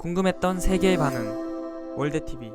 궁금했던 세계의 반응 월드TV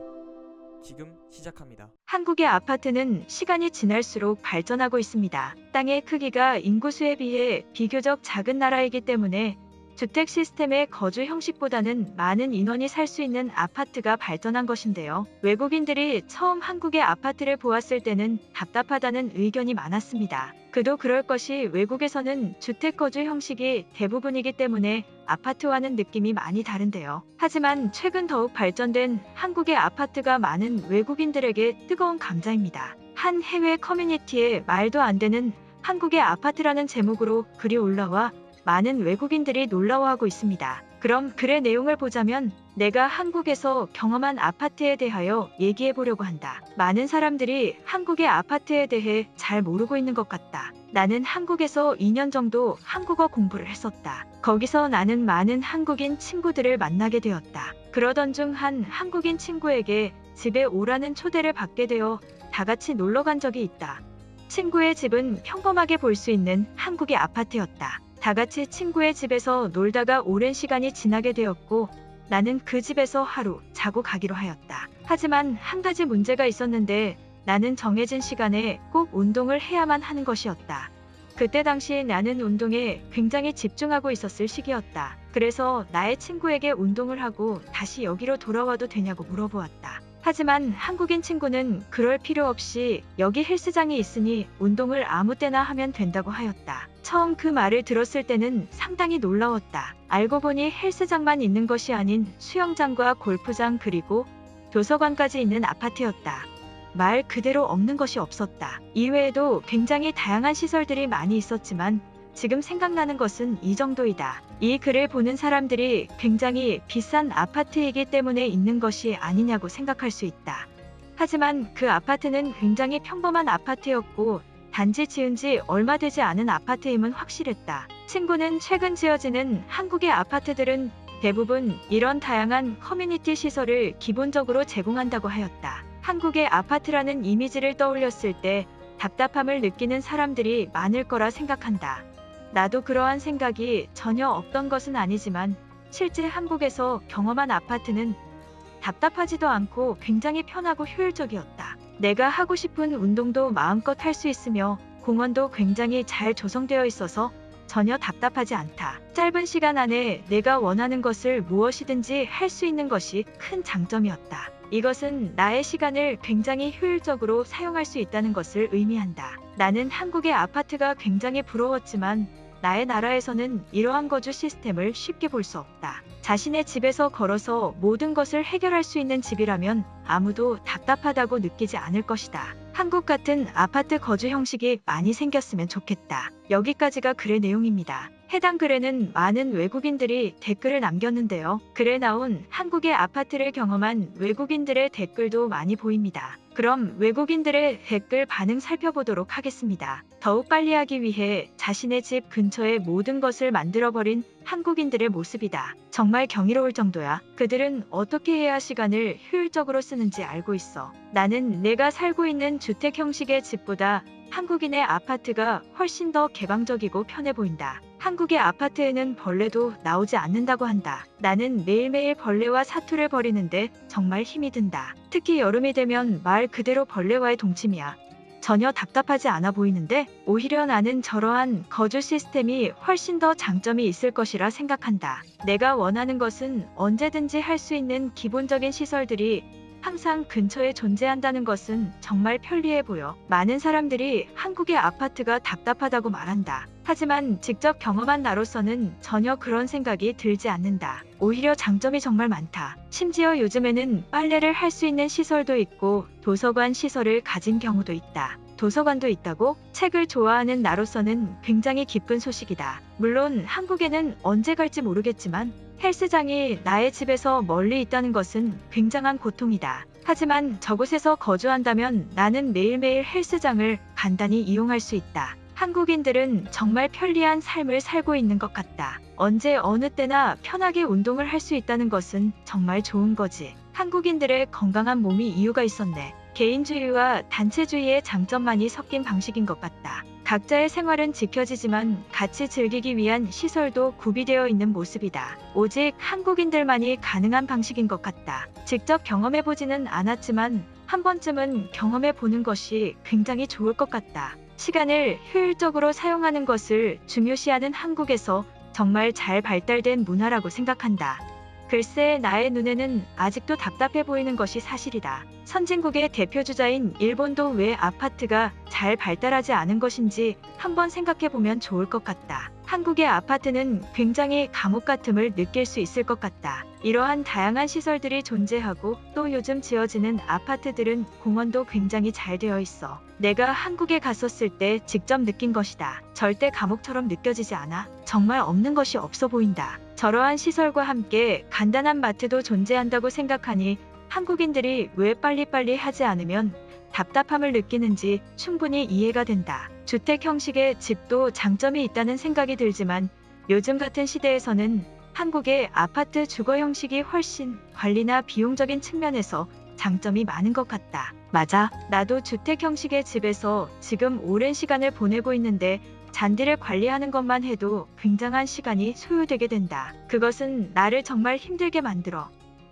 지금 시작합니다. 한국의 아파트는 시간이 지날수록 발전하고 있습니다. 땅의 크기가 인구수에 비해 비교적 작은 나라이기 때문에 주택 시스템의 거주 형식보다는 많은 인원이 살 수 있는 아파트가 발전한 것인데요. 외국인들이 처음 한국의 아파트를 보았을 때는 답답하다는 의견이 많았습니다. 그도 그럴 것이 외국에서는 주택 거주 형식이 대부분이기 때문에 아파트와는 느낌이 많이 다른데요. 하지만 최근 더욱 발전된 한국의 아파트가 많은 외국인들에게 뜨거운 감자입니다. 한 해외 커뮤니티에 말도 안 되는 한국의 아파트라는 제목으로 글이 올라와 많은 외국인들이 놀라워하고 있습니다. 그럼 글의 내용을 보자면 내가 한국에서 경험한 아파트에 대하여 얘기해 보려고 한다. 많은 사람들이 한국의 아파트에 대해 잘 모르고 있는 것 같다. 나는 한국에서 2년 정도 한국어 공부를 했었다. 거기서 나는 많은 한국인 친구들을 만나게 되었다. 그러던 중 한 한국인 친구에게 집에 오라는 초대를 받게 되어 다 같이 놀러 간 적이 있다. 친구의 집은 평범하게 볼 수 있는 한국의 아파트였다. 다 같이 친구의 집에서 놀다가 오랜 시간이 지나게 되었고 나는 그 집에서 하루 자고 가기로 하였다. 하지만 한 가지 문제가 있었는데 나는 정해진 시간에 꼭 운동을 해야만 하는 것이었다. 그때 당시 나는 운동에 굉장히 집중하고 있었을 시기였다. 그래서 나의 친구에게 운동을 하고 다시 여기로 돌아와도 되냐고 물어보았다. 하지만 한국인 친구는 그럴 필요 없이 여기 헬스장이 있으니 운동을 아무 때나 하면 된다고 하였다. 처음 그 말을 들었을 때는 상당히 놀라웠다. 알고 보니 헬스장만 있는 것이 아닌 수영장과 골프장 그리고 도서관까지 있는 아파트였다. 말 그대로 없는 것이 없었다. 이외에도 굉장히 다양한 시설들이 많이 있었지만 지금 생각나는 것은 이 정도이다. 이 글을 보는 사람들이 굉장히 비싼 아파트이기 때문에 있는 것이 아니냐고 생각할 수 있다. 하지만 그 아파트는 굉장히 평범한 아파트였고 단지 지은 지 얼마 되지 않은 아파트임은 확실했다. 친구는 최근 지어지는 한국의 아파트들은 대부분 이런 다양한 커뮤니티 시설을 기본적으로 제공한다고 하였다. 한국의 아파트라는 이미지를 떠올렸을 때 답답함을 느끼는 사람들이 많을 거라 생각한다. 나도 그러한 생각이 전혀 없던 것은 아니지만 실제 한국에서 경험한 아파트는 답답하지도 않고 굉장히 편하고 효율적이었다. 내가 하고 싶은 운동도 마음껏 할 수 있으며 공원도 굉장히 잘 조성되어 있어서 전혀 답답하지 않다. 짧은 시간 안에 내가 원하는 것을 무엇이든지 할 수 있는 것이 큰 장점이었다. 이것은 나의 시간을 굉장히 효율적으로 사용할 수 있다는 것을 의미한다. 나는 한국의 아파트가 굉장히 부러웠지만 나의 나라에서는 이러한 거주 시스템을 쉽게 볼 수 없다. 자신의 집에서 걸어서 모든 것을 해결할 수 있는 집이라면 아무도 답답하다고 느끼지 않을 것이다. 한국 같은 아파트 거주 형식이 많이 생겼으면 좋겠다. 여기까지가 글의 내용입니다. 해당 글에는 많은 외국인들이 댓글을 남겼는데요. 글에 나온 한국의 아파트를 경험한 외국인들의 댓글도 많이 보입니다. 그럼 외국인들의 댓글 반응 살펴보도록 하겠습니다. 더욱 빨리 하기 위해 자신의 집 근처에 모든 것을 만들어버린 한국인들의 모습이다. 정말 경이로울 정도야. 그들은 어떻게 해야 시간을 효율적으로 쓰는지 알고 있어. 나는 내가 살고 있는 주택 형식의 집보다 한국인의 아파트가 훨씬 더 개방적이고 편해 보인다. 한국의 아파트에는 벌레도 나오지 않는다고 한다. 나는 매일매일 벌레와 사투를 벌이는데 정말 힘이 든다. 특히 여름이 되면 말 그대로 벌레와의 동침이야. 전혀 답답하지 않아 보이는데 오히려 나는 저러한 거주 시스템이 훨씬 더 장점이 있을 것이라 생각한다. 내가 원하는 것은 언제든지 할 수 있는 기본적인 시설들이 항상 근처에 존재한다는 것은 정말 편리해 보여. 많은 사람들이 한국의 아파트가 답답하다고 말한다. 하지만 직접 경험한 나로서는 전혀 그런 생각이 들지 않는다. 오히려 장점이 정말 많다. 심지어 요즘에는 빨래를 할 수 있는 시설도 있고 도서관 시설을 가진 경우도 있다. 도서관도 있다고? 책을 좋아하는 나로서는 굉장히 기쁜 소식이다. 물론 한국에는 언제 갈지 모르겠지만 헬스장이 나의 집에서 멀리 있다는 것은 굉장한 고통이다. 하지만 저곳에서 거주한다면 나는 매일매일 헬스장을 간단히 이용할 수 있다. 한국인들은 정말 편리한 삶을 살고 있는 것 같다. 언제 어느 때나 편하게 운동을 할 수 있다는 것은 정말 좋은 거지. 한국인들의 건강한 몸이 이유가 있었네. 개인주의와 단체주의의 장점만이 섞인 방식인 것 같다. 각자의 생활은 지켜지지만 같이 즐기기 위한 시설도 구비되어 있는 모습이다. 오직 한국인들만이 가능한 방식인 것 같다. 직접 경험해보지는 않았지만 한 번쯤은 경험해보는 것이 굉장히 좋을 것 같다. 시간을 효율적으로 사용하는 것을 중요시하는 한국에서 정말 잘 발달된 문화라고 생각한다. 글쎄, 나의 눈에는 아직도 답답해 보이는 것이 사실이다. 선진국의 대표주자인 일본도 왜 아파트가 잘 발달하지 않은 것인지 한번 생각해 보면 좋을 것 같다. 한국의 아파트는 굉장히 감옥 같음을 느낄 수 있을 것 같다. 이러한 다양한 시설들이 존재하고 또 요즘 지어지는 아파트들은 공원도 굉장히 잘 되어 있어. 내가 한국에 갔었을 때 직접 느낀 것이다. 절대 감옥처럼 느껴지지 않아. 정말 없는 것이 없어 보인다. 저러한 시설과 함께 간단한 마트도 존재한다고 생각하니 한국인들이 왜 빨리빨리 하지 않으면 답답함을 느끼는지 충분히 이해가 된다. 주택 형식의 집도 장점이 있다는 생각이 들지만 요즘 같은 시대에서는 한국의 아파트 주거 형식이 훨씬 관리나 비용적인 측면에서 장점이 많은 것 같다. 맞아. 나도 주택 형식의 집에서 지금 오랜 시간을 보내고 있는데 잔디를 관리하는 것만 해도 굉장한 시간이 소요되게 된다. 그것은 나를 정말 힘들게 만들어.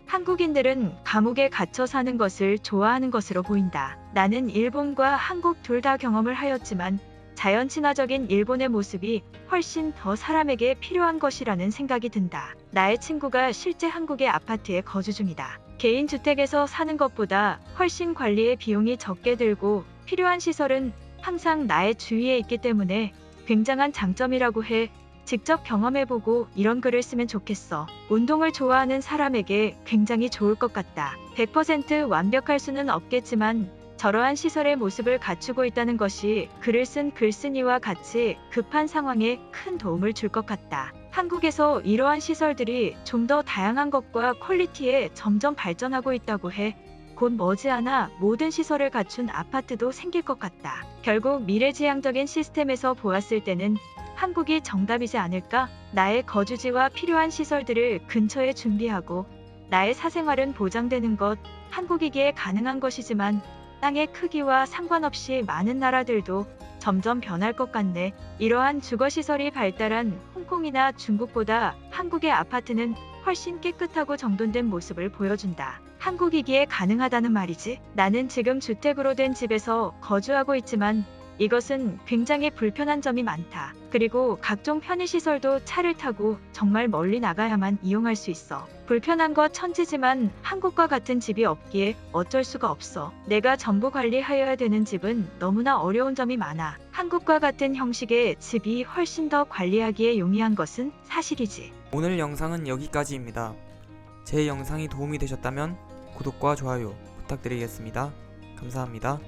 한국인들은 감옥에 갇혀 사는 것을 좋아하는 것으로 보인다. 나는 일본과 한국 둘 다 경험을 하였지만 자연 친화적인 일본의 모습이 훨씬 더 사람에게 필요한 것이라는 생각이 든다. 나의 친구가 실제 한국의 아파트에 거주 중이다. 개인 주택에서 사는 것보다 훨씬 관리에 비용이 적게 들고 필요한 시설은 항상 나의 주위에 있기 때문에 굉장한 장점이라고 해. 직접 경험해보고 이런 글을 쓰면 좋겠어. 운동을 좋아하는 사람에게 굉장히 좋을 것 같다. 100% 완벽할 수는 없겠지만 저러한 시설의 모습을 갖추고 있다는 것이 글을 쓴 글쓴이와 같이 급한 상황에 큰 도움을 줄 것 같다. 한국에서 이러한 시설들이 좀 더 다양한 것과 퀄리티에 점점 발전하고 있다고 해. 곧 머지않아 모든 시설을 갖춘 아파트도 생길 것 같다. 결국 미래지향적인 시스템에서 보았을 때는 한국이 정답이지 않을까? 나의 거주지와 필요한 시설들을 근처에 준비하고 나의 사생활은 보장되는 것, 한국이기에 가능한 것이지만 땅의 크기와 상관없이 많은 나라들도 점점 변할 것 같네. 이러한 주거시설이 발달한 홍콩이나 중국보다 한국의 아파트는 훨씬 깨끗하고 정돈된 모습을 보여준다. 한국이기에 가능하다는 말이지. 나는 지금 주택으로 된 집에서 거주하고 있지만 이것은 굉장히 불편한 점이 많다. 그리고 각종 편의시설도 차를 타고 정말 멀리 나가야만 이용할 수 있어. 불편한 거 천지지만 한국과 같은 집이 없기에 어쩔 수가 없어. 내가 전부 관리하여야 되는 집은 너무나 어려운 점이 많아. 한국과 같은 형식의 집이 훨씬 더 관리하기에 용이한 것은 사실이지. 오늘 영상은 여기까지입니다. 제 영상이 도움이 되셨다면 구독과 좋아요 부탁드리겠습니다. 감사합니다.